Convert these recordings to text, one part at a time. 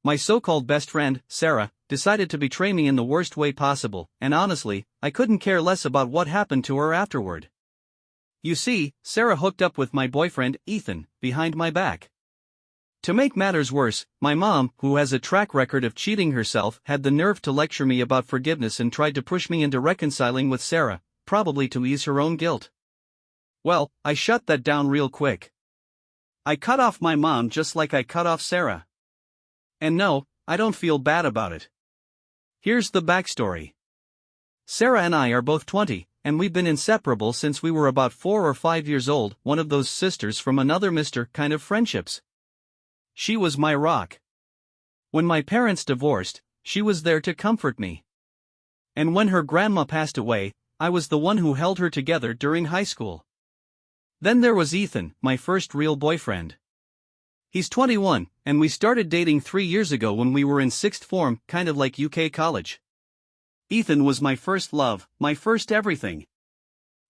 My so-called best friend, Sarah, decided to betray me in the worst way possible, and honestly, I couldn't care less about what happened to her afterward. You see, Sarah hooked up with my boyfriend, Ethan, behind my back. To make matters worse, my mom, who has a track record of cheating herself, had the nerve to lecture me about forgiveness and tried to push me into reconciling with Sarah, probably to ease her own guilt. Well, I shut that down real quick. I cut off my mom just like I cut off Sarah. And no, I don't feel bad about it. Here's the backstory. Sarah and I are both 20, and we've been inseparable since we were about 4 or 5 years old, one of those sisters from another mister kind of friendships. She was my rock. When my parents divorced, she was there to comfort me. And when her grandma passed away, I was the one who held her together during high school. Then there was Ethan, my first real boyfriend. He's 21, and we started dating 3 years ago when we were in 6th form, kind of like UK college. Ethan was my first love, my first everything.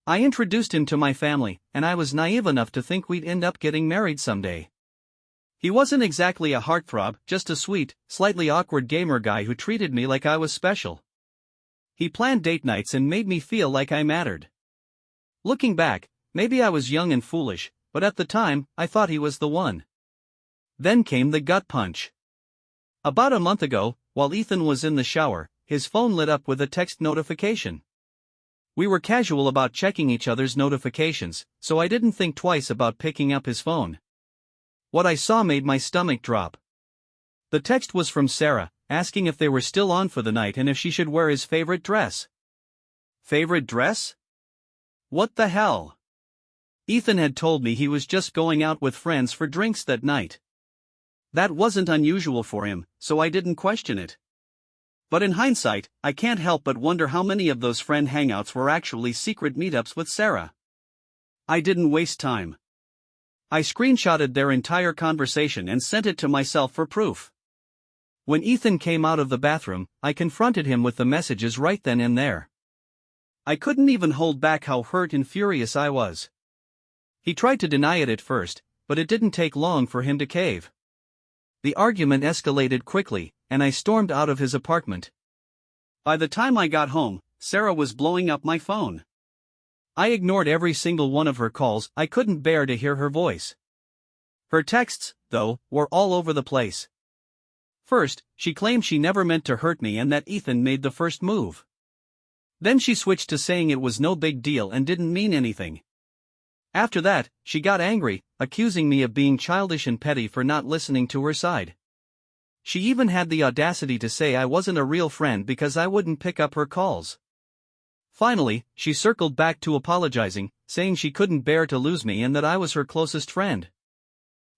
I introduced him to my family, and I was naive enough to think we'd end up getting married someday. He wasn't exactly a heartthrob, just a sweet, slightly awkward gamer guy who treated me like I was special. He planned date nights and made me feel like I mattered. Looking back, maybe I was young and foolish, but at the time, I thought he was the one. Then came the gut punch. About a month ago, while Ethan was in the shower, his phone lit up with a text notification. We were casual about checking each other's notifications, so I didn't think twice about picking up his phone. What I saw made my stomach drop. The text was from Sarah, asking if they were still on for the night and if she should wear his favorite dress. Favorite dress? What the hell? Ethan had told me he was just going out with friends for drinks that night. That wasn't unusual for him, so I didn't question it. But in hindsight, I can't help but wonder how many of those friend hangouts were actually secret meetups with Sarah. I didn't waste time. I screenshotted their entire conversation and sent it to myself for proof. When Ethan came out of the bathroom, I confronted him with the messages right then and there. I couldn't even hold back how hurt and furious I was. He tried to deny it at first, but it didn't take long for him to cave. The argument escalated quickly, and I stormed out of his apartment. By the time I got home, Sarah was blowing up my phone. I ignored every single one of her calls. I couldn't bear to hear her voice. Her texts, though, were all over the place. First, she claimed she never meant to hurt me and that Ethan made the first move. Then she switched to saying it was no big deal and didn't mean anything. After that, she got angry, accusing me of being childish and petty for not listening to her side. She even had the audacity to say I wasn't a real friend because I wouldn't pick up her calls. Finally, she circled back to apologizing, saying she couldn't bear to lose me and that I was her closest friend.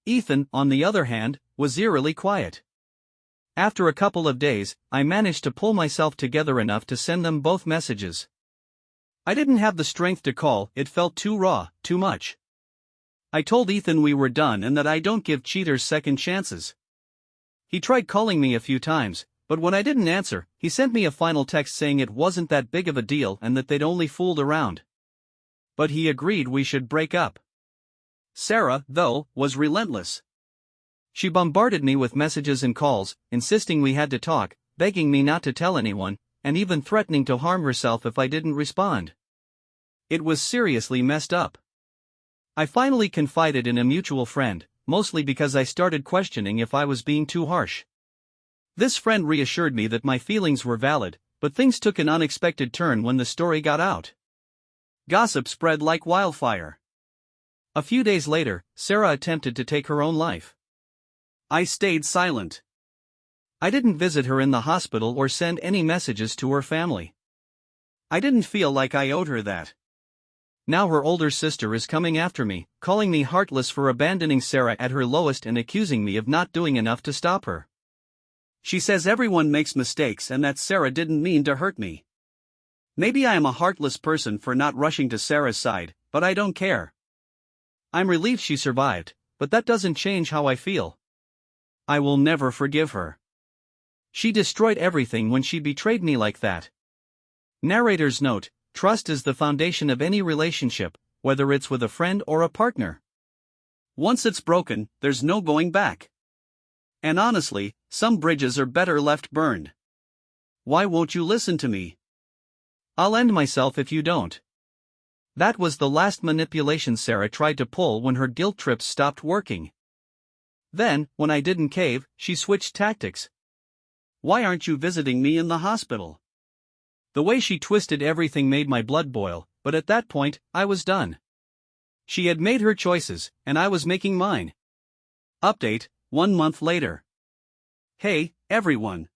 Ethan, on the other hand, was eerily quiet. After a couple of days, I managed to pull myself together enough to send them both messages. I didn't have the strength to call, it felt too raw, too much. I told Ethan we were done and that I don't give cheaters second chances. He tried calling me a few times, but when I didn't answer, he sent me a final text saying it wasn't that big of a deal and that they'd only fooled around. But he agreed we should break up. Sarah, though, was relentless. She bombarded me with messages and calls, insisting we had to talk, begging me not to tell anyone, and even threatening to harm herself if I didn't respond. It was seriously messed up. I finally confided in a mutual friend, mostly because I started questioning if I was being too harsh. This friend reassured me that my feelings were valid, but things took an unexpected turn when the story got out. Gossip spread like wildfire. A few days later, Sarah attempted to take her own life. I stayed silent. I didn't visit her in the hospital or send any messages to her family. I didn't feel like I owed her that. Now her older sister is coming after me, calling me heartless for abandoning Sarah at her lowest and accusing me of not doing enough to stop her. She says everyone makes mistakes and that Sarah didn't mean to hurt me. Maybe I am a heartless person for not rushing to Sarah's side, but I don't care. I'm relieved she survived, but that doesn't change how I feel. I will never forgive her. She destroyed everything when she betrayed me like that. Narrator's note: trust is the foundation of any relationship, whether it's with a friend or a partner. Once it's broken, there's no going back. And honestly, some bridges are better left burned. Why won't you listen to me? I'll end myself if you don't. That was the last manipulation Sarah tried to pull when her guilt trips stopped working. Then, when I didn't cave, she switched tactics. Why aren't you visiting me in the hospital? The way she twisted everything made my blood boil, but at that point, I was done. She had made her choices, and I was making mine. Update, 1 month later. Hey, everyone.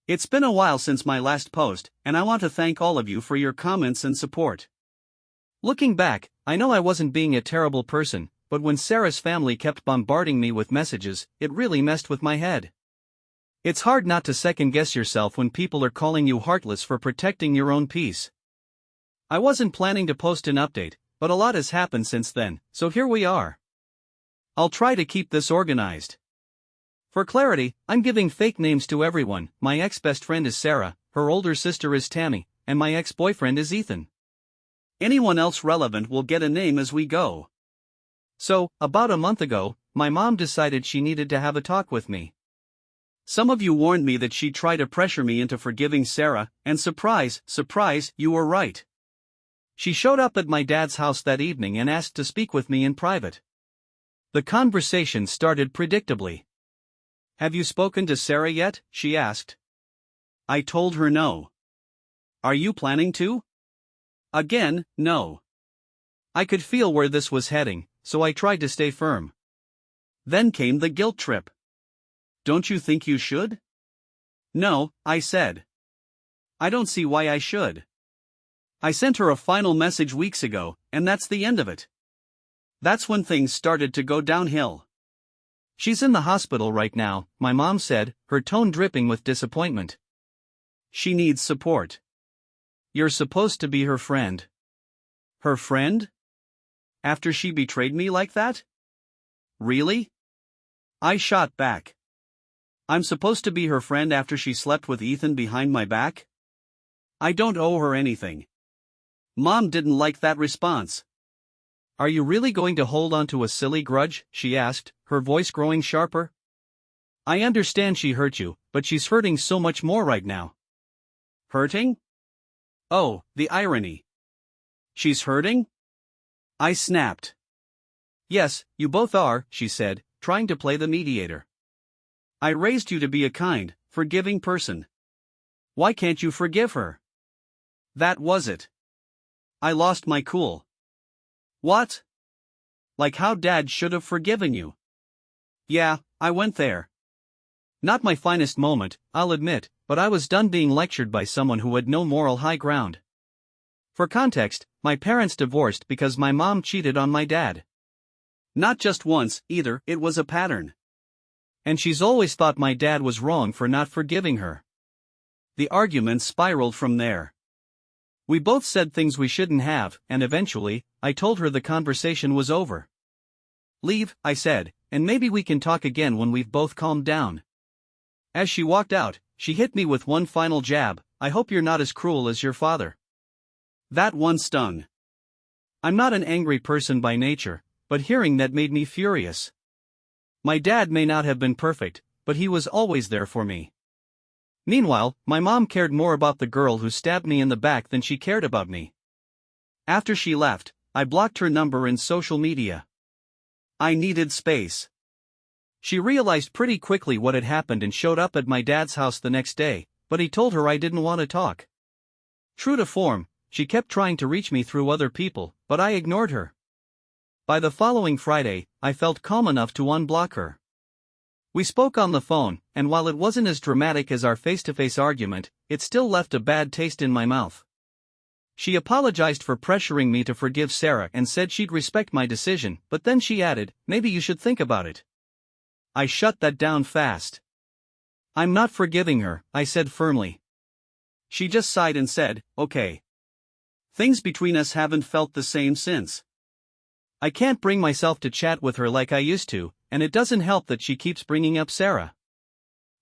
It's been a while since my last post, and I want to thank all of you for your comments and support. Looking back, I know I wasn't being a terrible person, but when Sarah's family kept bombarding me with messages, it really messed with my head. It's hard not to second-guess yourself when people are calling you heartless for protecting your own peace. I wasn't planning to post an update, but a lot has happened since then, so here we are. I'll try to keep this organized. For clarity, I'm giving fake names to everyone. My ex-best friend is Sarah, her older sister is Tammy, and my ex-boyfriend is Ethan. Anyone else relevant will get a name as we go. So, about a month ago, my mom decided she needed to have a talk with me. Some of you warned me that she'd try to pressure me into forgiving Sarah, and surprise, surprise, you were right. She showed up at my dad's house that evening and asked to speak with me in private. The conversation started predictably. Have you spoken to Sarah yet? She asked. I told her no. Are you planning to? Again, no. I could feel where this was heading, so I tried to stay firm. Then came the guilt trip. Don't you think you should? No, I said. I don't see why I should. I sent her a final message weeks ago, and that's the end of it. That's when things started to go downhill. She's in the hospital right now, my mom said, her tone dripping with disappointment. She needs support. You're supposed to be her friend. Her friend? After she betrayed me like that? Really? I shot back. I'm supposed to be her friend after she slept with Ethan behind my back? I don't owe her anything. Mom didn't like that response. Are you really going to hold on to a silly grudge? She asked, her voice growing sharper. I understand she hurt you, but she's hurting so much more right now. Hurting? Oh, the irony. She's hurting? I snapped. Yes, you both are, she said, trying to play the mediator. I raised you to be a kind, forgiving person. Why can't you forgive her? That was it. I lost my cool. What? Like how Dad should have forgiven you. Yeah, I went there. Not my finest moment, I'll admit, but I was done being lectured by someone who had no moral high ground. For context, my parents divorced because my mom cheated on my dad. Not just once, either, it was a pattern. And she's always thought my dad was wrong for not forgiving her. The argument spiraled from there. We both said things we shouldn't have, and eventually, I told her the conversation was over. Leave, I said, and maybe we can talk again when we've both calmed down. As she walked out, she hit me with one final jab. I hope you're not as cruel as your father. That one stung. I'm not an angry person by nature, but hearing that made me furious. My dad may not have been perfect, but he was always there for me. Meanwhile, my mom cared more about the girl who stabbed me in the back than she cared about me. After she left, I blocked her number in social media. I needed space. She realized pretty quickly what had happened and showed up at my dad's house the next day, but he told her I didn't want to talk. True to form, she kept trying to reach me through other people, but I ignored her. By the following Friday, I felt calm enough to unblock her. We spoke on the phone, and while it wasn't as dramatic as our face-to-face argument, it still left a bad taste in my mouth. She apologized for pressuring me to forgive Sarah and said she'd respect my decision, but then she added, maybe you should think about it. I shut that down fast. I'm not forgiving her, I said firmly. She just sighed and said, okay. Things between us haven't felt the same since. I can't bring myself to chat with her like I used to, and it doesn't help that she keeps bringing up Sarah.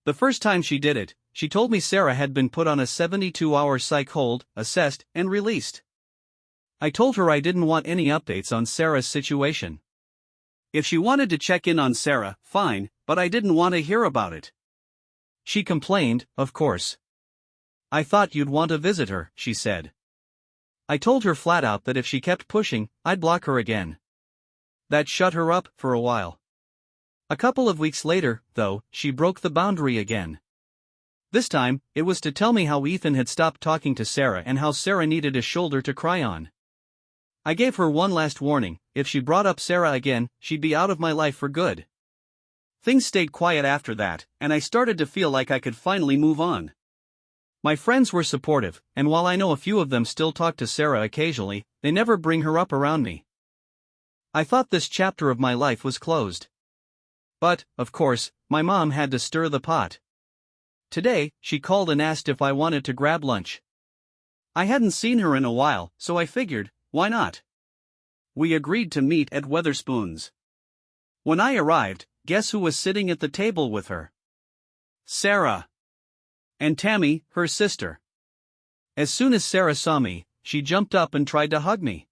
The first time she did it, she told me Sarah had been put on a 72-hour psych hold, assessed, and released. I told her I didn't want any updates on Sarah's situation. If she wanted to check in on Sarah, fine, but I didn't want to hear about it. She complained, of course. I thought you'd want to visit her, she said. I told her flat out that if she kept pushing, I'd block her again. That shut her up for a while. A couple of weeks later, though, she broke the boundary again. This time, it was to tell me how Ethan had stopped talking to Sarah and how Sarah needed a shoulder to cry on. I gave her one last warning: if she brought up Sarah again, she'd be out of my life for good. Things stayed quiet after that, and I started to feel like I could finally move on. My friends were supportive, and while I know a few of them still talk to Sarah occasionally, they never bring her up around me. I thought this chapter of my life was closed. But, of course, my mom had to stir the pot. Today, she called and asked if I wanted to grab lunch. I hadn't seen her in a while, so I figured, why not? We agreed to meet at Weatherspoons. When I arrived, guess who was sitting at the table with her? Sarah. And Tammy, her sister. As soon as Sarah saw me, she jumped up and tried to hug me.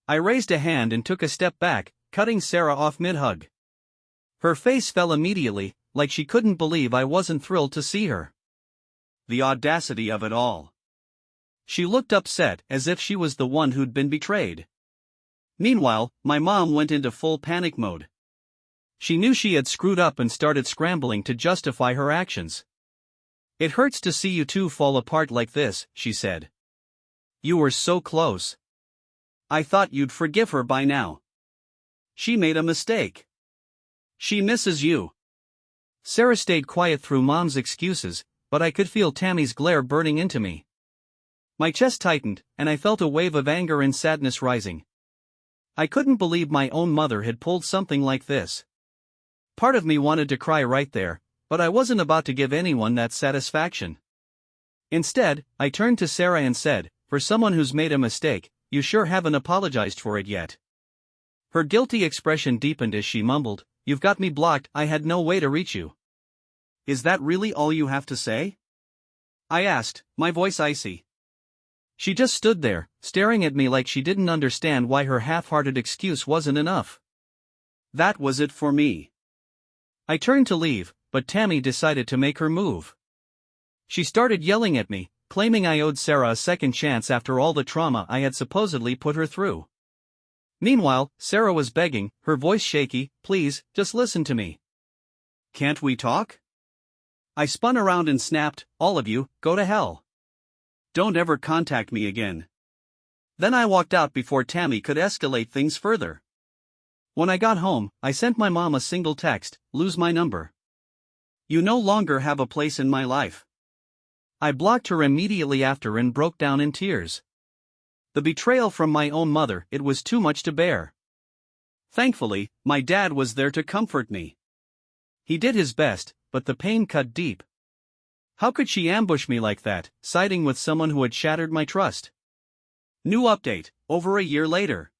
I raised a hand and took a step back, cutting Sarah off mid-hug. Her face fell immediately, like she couldn't believe I wasn't thrilled to see her. The audacity of it all. She looked upset, as if she was the one who'd been betrayed. Meanwhile, my mom went into full panic mode. She knew she had screwed up and started scrambling to justify her actions. "It hurts to see you two fall apart like this," she said. "You were so close. I thought you'd forgive her by now. She made a mistake. She misses you." Sarah stayed quiet through Mom's excuses, but I could feel Tammy's glare burning into me. My chest tightened, and I felt a wave of anger and sadness rising. I couldn't believe my own mother had pulled something like this. Part of me wanted to cry right there, but I wasn't about to give anyone that satisfaction. Instead, I turned to Sarah and said, "For someone who's made a mistake, you sure haven't apologized for it yet." Her guilty expression deepened as she mumbled, "You've got me blocked, I had no way to reach you." "Is that really all you have to say?" I asked, my voice icy. She just stood there, staring at me like she didn't understand why her half-hearted excuse wasn't enough. That was it for me. I turned to leave, but Tammy decided to make her move. She started yelling at me, claiming I owed Sarah a second chance after all the trauma I had supposedly put her through. Meanwhile, Sarah was begging, her voice shaky, "Please, just listen to me." "Can't we talk?" I spun around and snapped, "All of you, go to hell. Don't ever contact me again." Then I walked out before Tammy could escalate things further. When I got home, I sent my mom a single text: "Lose my number. You no longer have a place in my life." I blocked her immediately after and broke down in tears. The betrayal from my own mother, it was too much to bear. Thankfully, my dad was there to comfort me. He did his best, but the pain cut deep. How could she ambush me like that, siding with someone who had shattered my trust? New update, over a year later.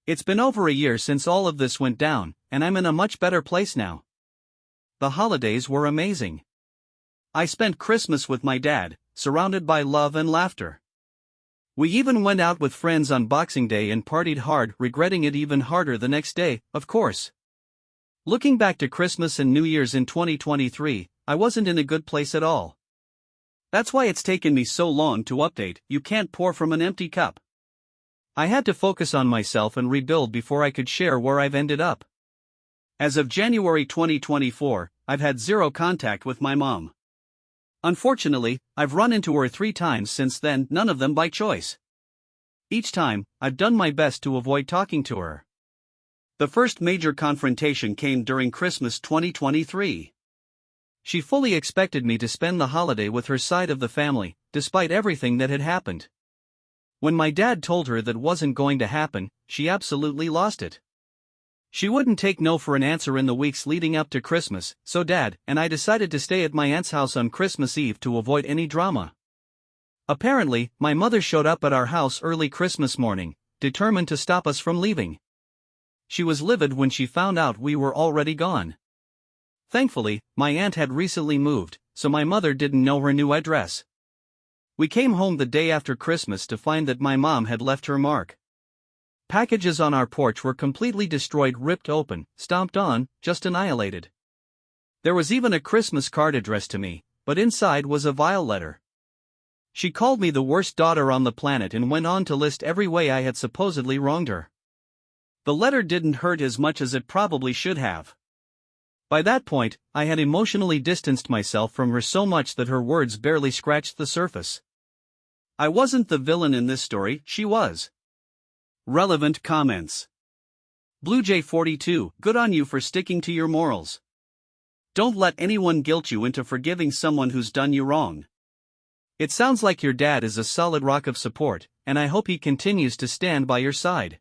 It's been over a year since all of this went down, and I'm in a much better place now. The holidays were amazing. I spent Christmas with my dad, surrounded by love and laughter. We even went out with friends on Boxing Day and partied hard, regretting it even harder the next day, of course. Looking back to Christmas and New Year's in 2023, I wasn't in a good place at all. That's why it's taken me so long to update. You can't pour from an empty cup. I had to focus on myself and rebuild before I could share where I've ended up. As of January 2024, I've had zero contact with my mom. Unfortunately, I've run into her 3 times since then, none of them by choice. Each time, I've done my best to avoid talking to her. The first major confrontation came during Christmas 2023. She fully expected me to spend the holiday with her side of the family, despite everything that had happened. When my dad told her that wasn't going to happen, she absolutely lost it. She wouldn't take no for an answer in the weeks leading up to Christmas, so Dad and I decided to stay at my aunt's house on Christmas Eve to avoid any drama. Apparently, my mother showed up at our house early Christmas morning, determined to stop us from leaving. She was livid when she found out we were already gone. Thankfully, my aunt had recently moved, so my mother didn't know her new address. We came home the day after Christmas to find that my mom had left her mark. Packages on our porch were completely destroyed, ripped open, stomped on, just annihilated. There was even a Christmas card addressed to me, but inside was a vile letter. She called me the worst daughter on the planet and went on to list every way I had supposedly wronged her. The letter didn't hurt as much as it probably should have. By that point, I had emotionally distanced myself from her so much that her words barely scratched the surface. I wasn't the villain in this story, she was. Relevant comments. BlueJ42, good on you for sticking to your morals. Don't let anyone guilt you into forgiving someone who's done you wrong. It sounds like your dad is a solid rock of support, and I hope he continues to stand by your side.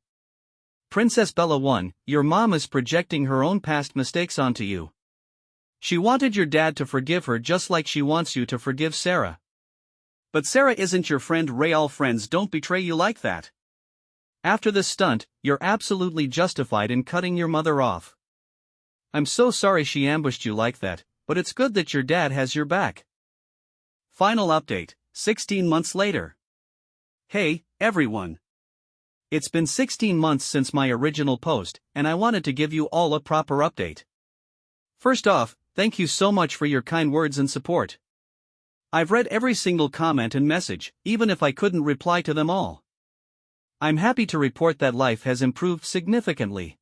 Princess Bella 1, your mom is projecting her own past mistakes onto you. She wanted your dad to forgive her just like she wants you to forgive Sarah. But Sarah isn't your friend. All friends don't betray you like that. After this stunt, you're absolutely justified in cutting your mother off. I'm so sorry she ambushed you like that, but it's good that your dad has your back. Final update, 16 months later. Hey, everyone. It's been 16 months since my original post, and I wanted to give you all a proper update. First off, thank you so much for your kind words and support. I've read every single comment and message, even if I couldn't reply to them all. I'm happy to report that life has improved significantly.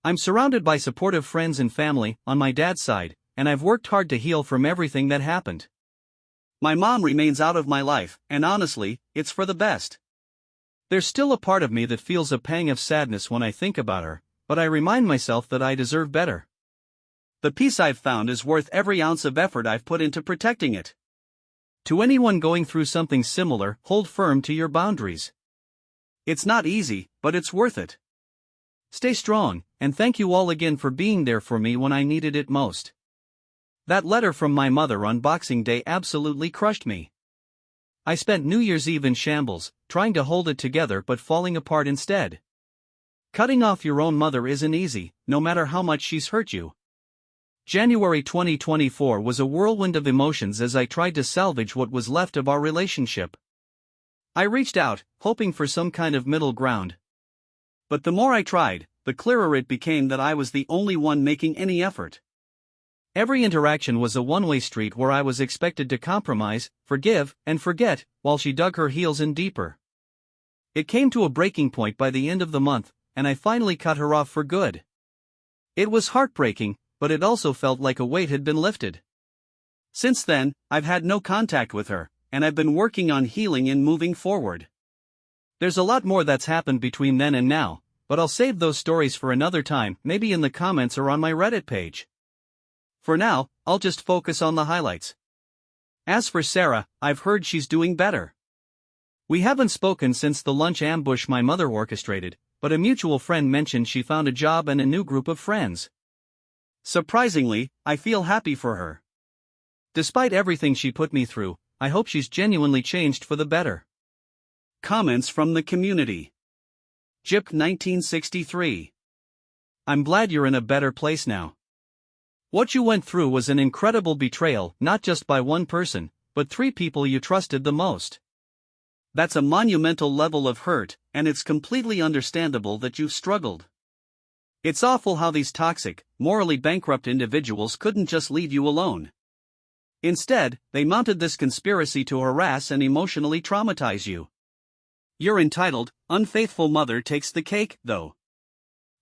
I'm surrounded by supportive friends and family on my dad's side, and I've worked hard to heal from everything that happened. My mom remains out of my life, and honestly, it's for the best. There's still a part of me that feels a pang of sadness when I think about her, but I remind myself that I deserve better. The peace I've found is worth every ounce of effort I've put into protecting it. To anyone going through something similar, hold firm to your boundaries. It's not easy, but it's worth it. Stay strong, and thank you all again for being there for me when I needed it most. That letter from my mother on Boxing Day absolutely crushed me. I spent New Year's Eve in shambles, trying to hold it together but falling apart instead. Cutting off your own mother isn't easy, no matter how much she's hurt you. January 2024 was a whirlwind of emotions as I tried to salvage what was left of our relationship. I reached out, hoping for some kind of middle ground. But the more I tried, the clearer it became that I was the only one making any effort. Every interaction was a one-way street where I was expected to compromise, forgive, and forget, while she dug her heels in deeper. It came to a breaking point by the end of the month, and I finally cut her off for good. It was heartbreaking, but it also felt like a weight had been lifted. Since then, I've had no contact with her, and I've been working on healing and moving forward. There's a lot more that's happened between then and now, but I'll save those stories for another time, maybe in the comments or on my Reddit page. For now, I'll just focus on the highlights. As for Sarah, I've heard she's doing better. We haven't spoken since the lunch ambush my mother orchestrated, but a mutual friend mentioned she found a job and a new group of friends. Surprisingly, I feel happy for her. Despite everything she put me through, I hope she's genuinely changed for the better. Comments from the community. Jip 1963. I'm glad you're in a better place now. What you went through was an incredible betrayal, not just by one person, but 3 people you trusted the most. That's a monumental level of hurt, and it's completely understandable that you've struggled. It's awful how these toxic, morally bankrupt individuals couldn't just leave you alone. Instead, they mounted this conspiracy to harass and emotionally traumatize you. Your entitled, unfaithful mother takes the cake, though.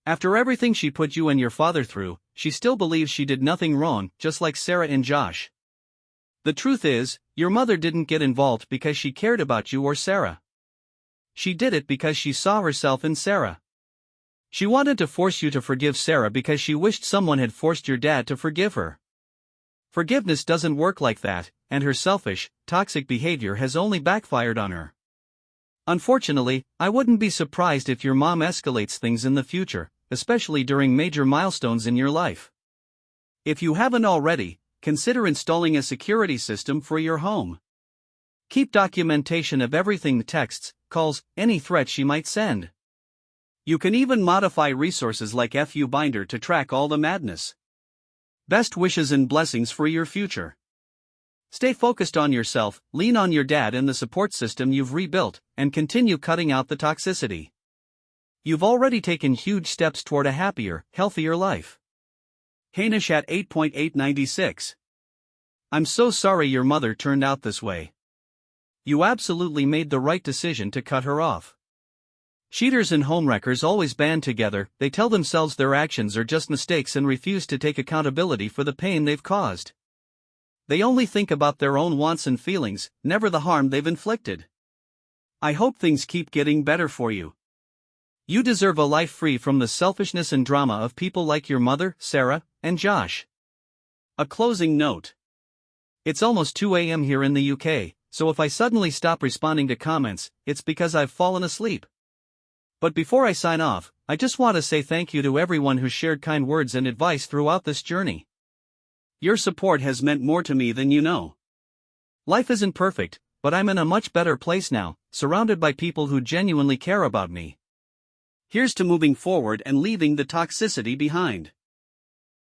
After everything she put you and your father through, she still believes she did nothing wrong, just like Sarah and Josh. The truth is, your mother didn't get involved because she cared about you or Sarah. She did it because she saw herself in Sarah. She wanted to force you to forgive Sarah because she wished someone had forced your dad to forgive her. Forgiveness doesn't work like that, and her selfish, toxic behavior has only backfired on her. Unfortunately, I wouldn't be surprised if your mom escalates things in the future, especially during major milestones in your life. If you haven't already, consider installing a security system for your home. Keep documentation of everything: texts, calls, any threats she might send. You can even modify resources like FU Binder to track all the madness. Best wishes and blessings for your future. Stay focused on yourself, lean on your dad and the support system you've rebuilt, and continue cutting out the toxicity. You've already taken huge steps toward a happier, healthier life. Hainish at 8.896. I'm so sorry your mother turned out this way. You absolutely made the right decision to cut her off. Cheaters and homewreckers always band together, they tell themselves their actions are just mistakes and refuse to take accountability for the pain they've caused. They only think about their own wants and feelings, never the harm they've inflicted. I hope things keep getting better for you. You deserve a life free from the selfishness and drama of people like your mother, Sarah, and Josh. A closing note. It's almost 2 a.m. here in the UK, so if I suddenly stop responding to comments, it's because I've fallen asleep. But before I sign off, I just want to say thank you to everyone who shared kind words and advice throughout this journey. Your support has meant more to me than you know. Life isn't perfect, but I'm in a much better place now, surrounded by people who genuinely care about me. Here's to moving forward and leaving the toxicity behind.